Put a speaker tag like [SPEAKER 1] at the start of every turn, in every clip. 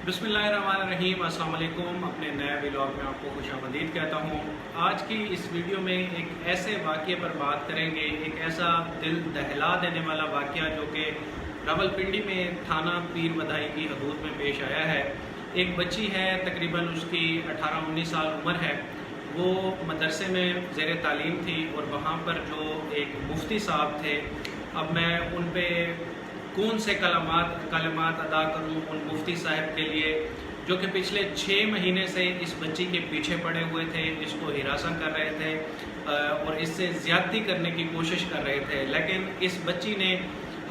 [SPEAKER 1] बिस्मिल्लाहिर्रहमानिर्रहीम। अस्सलाम वालेकुम। अपने नए व्लॉग में आपको खुशामदीद कहता हूँ। आज की इस वीडियो में एक ऐसे वाक़ये पर बात करेंगे, एक ऐसा दिल दहला देने वाला वाक़या जो कि रावलपिंडी में थाना पीर बधाई की हदूद में पेश आया है। एक बच्ची है, तकरीबन उसकी 18-19 साल उम्र है। वो मदरसे में ज़ेर तालीम थी और वहाँ पर जो एक मुफ्ती साहब थे, अब मैं उन पे कौन से कलमात अदा करूं उन मुफ्ती साहब के लिए जो कि पिछले 6 महीने से इस बच्ची के पीछे पड़े हुए थे, इसको हिरासत कर रहे थे और इससे ज़्यादती करने की कोशिश कर रहे थे। लेकिन इस बच्ची ने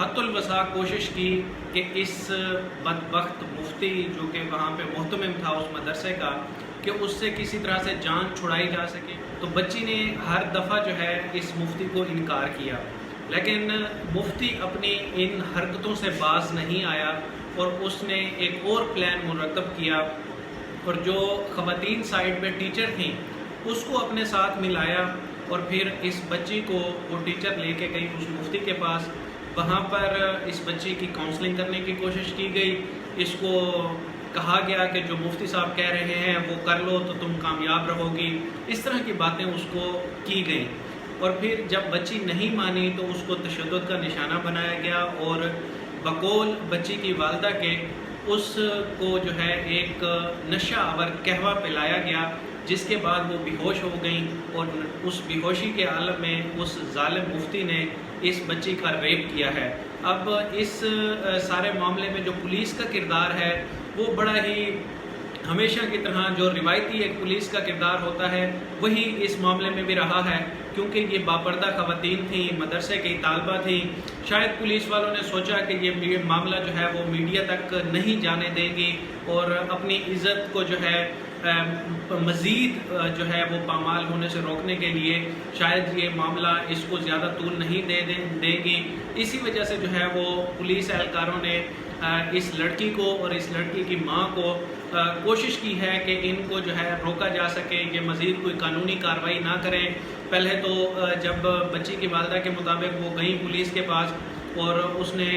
[SPEAKER 1] हद्दुल वसा कोशिश की कि इस बदबख्त मुफ्ती जो कि वहाँ पे मुहतमिम था उस मदरसे का, कि उससे किसी तरह से जान छुड़ाई जा सके। तो बच्ची ने हर दफ़ा जो है इस मुफ्ती को इनकार किया, लेकिन मुफ्ती अपनी इन हरकतों से बाज नहीं आया और उसने एक और प्लान मुरतब किया और जो ख़वातीन साइड पे टीचर थीं उसको अपने साथ मिलाया और फिर इस बच्ची को वो टीचर लेके गई उस मुफ्ती के पास। वहाँ पर इस बच्ची की काउंसलिंग करने की कोशिश की गई। इसको कहा गया कि जो मुफ्ती साहब कह रहे हैं वो कर लो तो तुम कामयाब रहोगी। इस तरह की बातें उसको की गई और फिर जब बच्ची नहीं मानी तो उसको तशद्दुद का निशाना बनाया गया और बकौल बच्ची की वालदा के उसको जो है एक नशा आवर कहवा पिलाया गया, जिसके बाद वो बेहोश हो गई और उस बेहोशी के आलम में उस जालिम मुफ्ती ने इस बच्ची का रेप किया है। अब इस सारे मामले में जो पुलिस का किरदार है वो बड़ा ही हमेशा की तरह जो रिवायती एक पुलिस का किरदार होता है वही इस मामले में भी रहा है, क्योंकि ये बापर्दा ख़वातीन थी, मदरसे की तालबा थी। शायद पुलिस वालों ने सोचा कि ये मामला जो है वो मीडिया तक नहीं जाने देंगी और अपनी इज़्ज़त को जो है मज़ीद जो है वो पामाल होने से रोकने के लिए शायद ये मामला इसको ज़्यादा तूल नहीं देंगी। इसी वजह से जो है वो पुलिस एहलकारों ने इस लड़की को और इस लड़की की माँ को कोशिश की है कि इनको जो है रोका जा सके, ये मज़ीद कोई कानूनी कार्रवाई ना करें। पहले तो जब बच्ची की वालदा के मुताबिक वो गई पुलिस के पास और उसने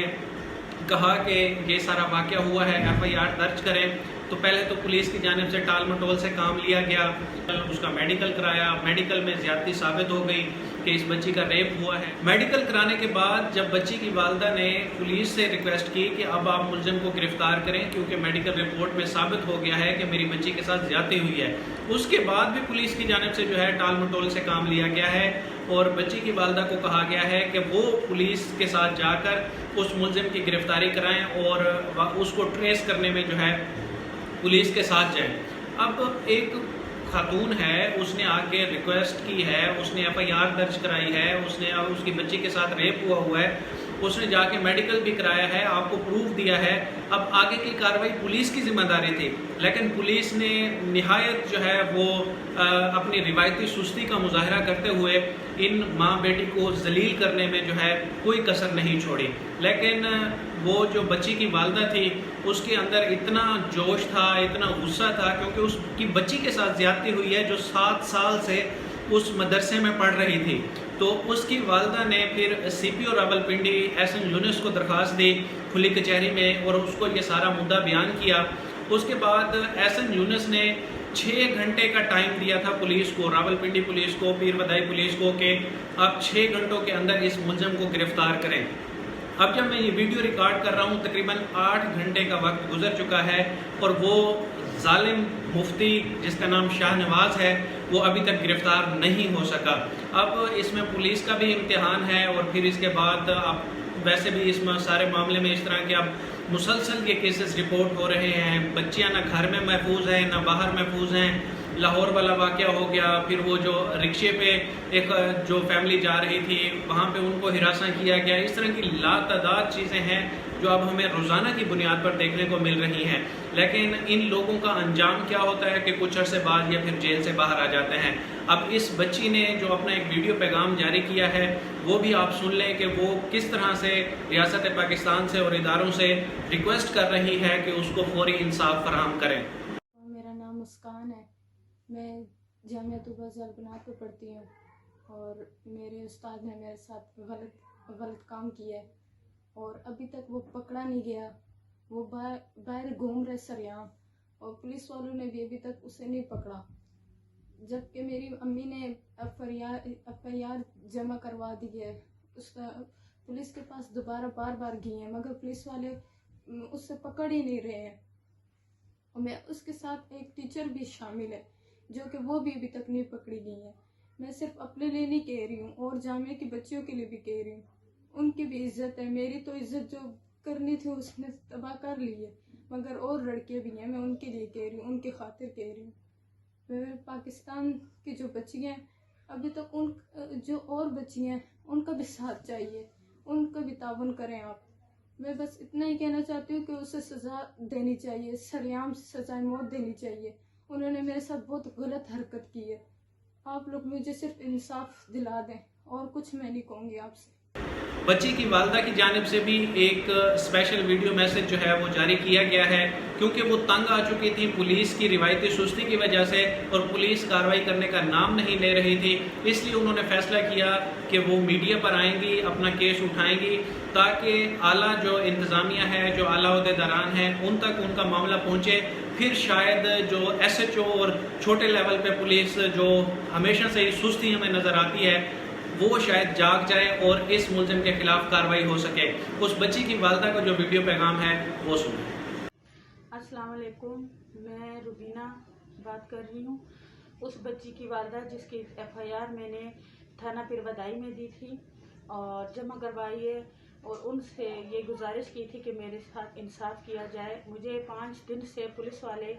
[SPEAKER 1] कहा कि ये सारा वाक़या हुआ है, FIR दर्ज करें, तो पहले तो पुलिस की जानिब से टाल मटोल से काम लिया गया। उसका मेडिकल कराया, मेडिकल में ज़्यादती साबित हो गई कि इस बच्ची का रेप हुआ है। मेडिकल कराने के बाद जब बच्ची की वालदा ने पुलिस से रिक्वेस्ट की कि अब आप मुलज़िम को गिरफ़्तार करें क्योंकि मेडिकल रिपोर्ट में साबित हो गया है कि मेरी बच्ची के साथ ज़्यादती हुई है, उसके बाद भी पुलिस की जानिब से जो है टाल मटोल से काम लिया गया है और बच्ची की वालदा को कहा गया है कि वो पुलिस के साथ जाकर उस मुलज़िम की गिरफ़्तारी कराएँ और उसको ट्रेस करने में जो है पुलिस के साथ जाएँ। अब एक खातून है, उसने आके रिक्वेस्ट की है, उसने FIR दर्ज कराई है, उसने अब उसकी बच्ची के साथ रेप हुआ है, उसने जाके मेडिकल भी कराया है, आपको प्रूफ दिया है। अब आगे की कार्रवाई पुलिस की जिम्मेदारी थी, लेकिन पुलिस ने निहायत जो है वो अपनी रिवायती सुस्ती का मुजाहरा करते हुए इन माँ बेटी को जलील करने में जो है कोई कसर नहीं छोड़ी। लेकिन वो जो बच्ची की वालदा थी उसके अंदर इतना जोश था, इतना गुस्सा था, क्योंकि उसकी बच्ची के साथ ज़्यादती हुई है जो 7 साल से उस मदरसे में पढ़ रही थी। तो उसकी वालदा ने फिर CPO रावलपिंडी एहसन यूनुस को दरख्वास्त दी खुली कचहरी में और उसको ये सारा मुद्दा बयान किया। उसके बाद एहसन यूनुस ने 6 घंटे का टाइम दिया था पुलिस को, रावलपिंडी पुलिस को, पीर बधाई पुलिस को, कि आप 6 घंटों के अंदर इस मुलज़िम को गिरफ़्तार करें। अब जब मैं ये वीडियो रिकॉर्ड कर रहा हूँ तकरीबन 8 घंटे का वक्त गुजर चुका है और वो जालिम मुफ्ती जिसका नाम शाहनवाज है वो अभी तक गिरफ़्तार नहीं हो सका। अब इसमें पुलिस का भी इम्तिहान है और फिर इसके बाद अब वैसे भी इस सारे मामले में इस तरह के अब मुसलसल ये केसेस रिपोर्ट हो रहे हैं। बच्चियाँ ना घर में महफूज हैं ना बाहर महफूज हैं। लाहौर वाला वाक़या हो गया, फिर वो जो रिक्शे पे एक जो फैमिली जा रही थी वहाँ पे उनको हिरासा किया गया। इस तरह की लातादाद चीज़ें हैं जो अब हमें रोज़ाना की बुनियाद पर देखने को मिल रही हैं। लेकिन इन लोगों का अंजाम क्या होता है कि कुछ अरसे बाद या फिर जेल से बाहर आ जाते हैं। अब इस बच्ची ने जो अपना एक वीडियो पैगाम जारी किया है वो भी आप सुन लें कि वो किस तरह से रियासत पाकिस्तान से और इदारों से रिक्वेस्ट कर रही है कि उसको फौरी इंसाफ फराहम करें।
[SPEAKER 2] मेरा नाम मुस्कान है, मैं जामिया तुबा जलबनात पे पढ़ती हूँ और मेरे उस्ताद ने मेरे साथ गलत काम किया है और अभी तक वो पकड़ा नहीं गया। وہ باہر گھوم رہے سریعام، اور پولیس والوں نے بھی ابھی تک اسے نہیں پکڑا، جبکہ میری امی نے ایف آئی آر جمع کروا دی ہے، اس کا پولیس کے پاس دوبارہ بار بار گئی ہیں، مگر پولیس والے اس سے پکڑ ہی نہیں رہے ہیں۔ اور میں اس کے ساتھ ایک ٹیچر بھی شامل ہے جو کہ وہ بھی ابھی تک نہیں پکڑی گئی ہیں۔ میں صرف اپنے لیے نہیں کہہ رہی ہوں، اور جامعہ کی بچیوں کے لیے بھی کہہ رہی ہوں، ان کی بھی عزت ہے، میری تو عزت جو کرنی تھی اس نے تباہ کر لی ہے، مگر اور لڑکے بھی ہیں، میں ان کے لیے کہہ رہی ہوں، ان کی خاطر کہہ رہی ہوں۔ میں پاکستان کی جو بچیاں ہیں ابھی تک، ان جو اور بچیاں ہیں ان کا بھی ساتھ چاہیے، ان کا بھی تعاون کریں آپ۔ میں بس اتنا ہی کہنا چاہتی ہوں کہ اسے سزا دینی چاہیے، سریعام سزائے موت دینی چاہیے، انہوں نے میرے ساتھ بہت غلط حرکت کی ہے۔ آپ لوگ مجھے صرف انصاف دلا دیں، اور کچھ میں نہیں کہوں گی آپ سے۔
[SPEAKER 1] بچی کی والدہ کی جانب سے بھی ایک اسپیشل ویڈیو میسج جو ہے وہ جاری کیا گیا ہے، کیونکہ وہ تنگ آ چکی تھی پولیس کی روایتی سستی کی وجہ سے، اور پولیس کارروائی کرنے کا نام نہیں لے رہی تھی، اس لیے انہوں نے فیصلہ کیا کہ وہ میڈیا پر آئیں گی، اپنا کیس اٹھائیں گی، تاکہ اعلیٰ جو انتظامیہ ہے، جو اعلیٰ عہدیداران ہیں، ان تک ان کا معاملہ پہنچے، پھر شاید جو ایس ایچ او اور چھوٹے لیول پہ پولیس جو ہمیشہ سے ہی سستی ہمیں نظر آتی ہے، وہ شاید جاگ جائے اور اس ملزم کے خلاف کارروائی ہو سکے۔ اس بچی کی والدہ کا جو ویڈیو پیغام ہے وہ سنیں۔
[SPEAKER 3] السلام علیکم، میں روبینہ بات کر رہی ہوں، اس بچی کی والدہ جس کی ایف آئی آر میں نے تھانہ پیر بدائی میں دی تھی اور جمع کروائی ہے، اور ان سے یہ گزارش کی تھی کہ میرے ساتھ انصاف کیا جائے۔ مجھے 5 دن سے پولیس والے،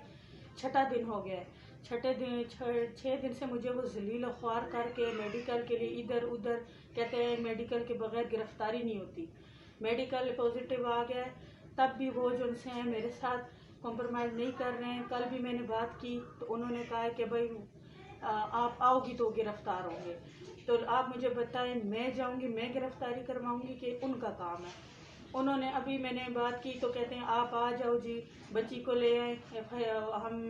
[SPEAKER 3] 6واں دن ہو گیا ہے، 6 دن سے مجھے وہ ذلیل و خوار کر کے میڈیکل کے لیے ادھر ادھر کہتے ہیں، میڈیکل کے بغیر گرفتاری نہیں ہوتی، میڈیکل پازیٹیو آ گیا، تب بھی وہ جو ان سے ہیں میرے ساتھ کمپرومائز نہیں کر رہے ہیں۔ کل بھی میں نے بات کی تو انہوں نے کہا کہ بھائی آپ آؤ گی تو گرفتار ہوں گے، تو آپ مجھے بتائیں میں جاؤں گی، میں گرفتاری کرواؤں گی کہ ان کا کام ہے؟ انہوں نے ابھی میں نے بات کی تو کہتے ہیں آپ آ جاؤ جی، بچی کو لے آئیں، ہم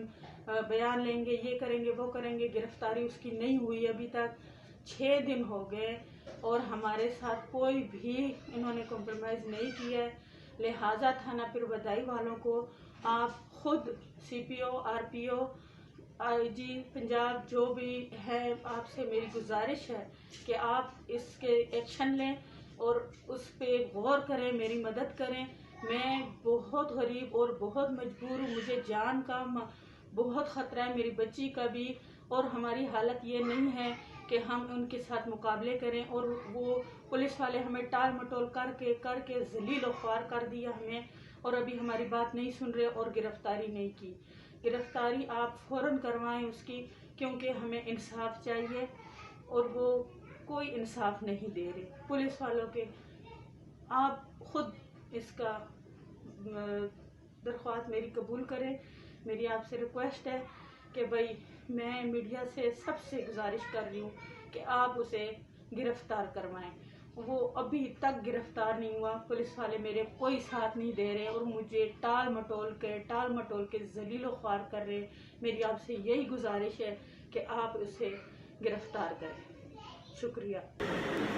[SPEAKER 3] بیان لیں گے، یہ کریں گے، وہ کریں گے۔ گرفتاری اس کی نہیں ہوئی ابھی تک، 6 دن ہو گئے، اور ہمارے ساتھ کوئی بھی انہوں نے کمپرومائز نہیں کیا ہے۔ لہٰذا تھانہ پیر بدائی والوں کو آپ خود سی پی او، آر پی او، آئی جی پنجاب جو بھی ہے، آپ سے میری گزارش ہے کہ آپ اس کے ایکشن لیں اور اس پہ غور کریں، میری مدد کریں۔ میں بہت غریب اور بہت مجبور ہوں، مجھے جان کا بہت خطرہ ہے، میری بچی کا بھی، اور ہماری حالت یہ نہیں ہے کہ ہم ان کے ساتھ مقابلے کریں، اور وہ پولیس والے ہمیں ٹال مٹول کر کے ذلیل و خوار کر دیا ہمیں، اور ابھی ہماری بات نہیں سن رہے اور گرفتاری نہیں کی۔ گرفتاری آپ فوراً کروائیں اس کی، کیونکہ ہمیں انصاف چاہیے، اور وہ کوئی انصاف نہیں دے رہے پولیس والوں کے۔ آپ خود اس کا درخواست میری قبول کریں۔ میری آپ سے ریکویسٹ ہے کہ بھائی، میں میڈیا سے سب سے گزارش کر رہی ہوں کہ آپ اسے گرفتار کروائیں۔ وہ ابھی تک گرفتار نہیں ہوا، پولیس والے میرے کوئی ساتھ نہیں دے رہے، اور مجھے ٹال مٹول کے ذلیل و خوار کر رہے۔ میری آپ سے یہی گزارش ہے کہ آپ اسے گرفتار کریں۔ شکریہ۔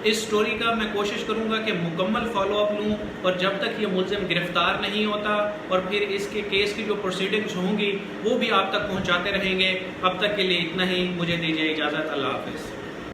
[SPEAKER 1] اس سٹوری کا میں کوشش کروں گا کہ مکمل فالو اپ لوں، اور جب تک یہ ملزم گرفتار نہیں ہوتا اور پھر اس کے کیس کی جو پروسیڈنگز ہوں گی وہ بھی آپ تک پہنچاتے رہیں گے۔ اب تک کے لیے اتنا ہی، مجھے دیجیے اجازت، اللہ حافظ۔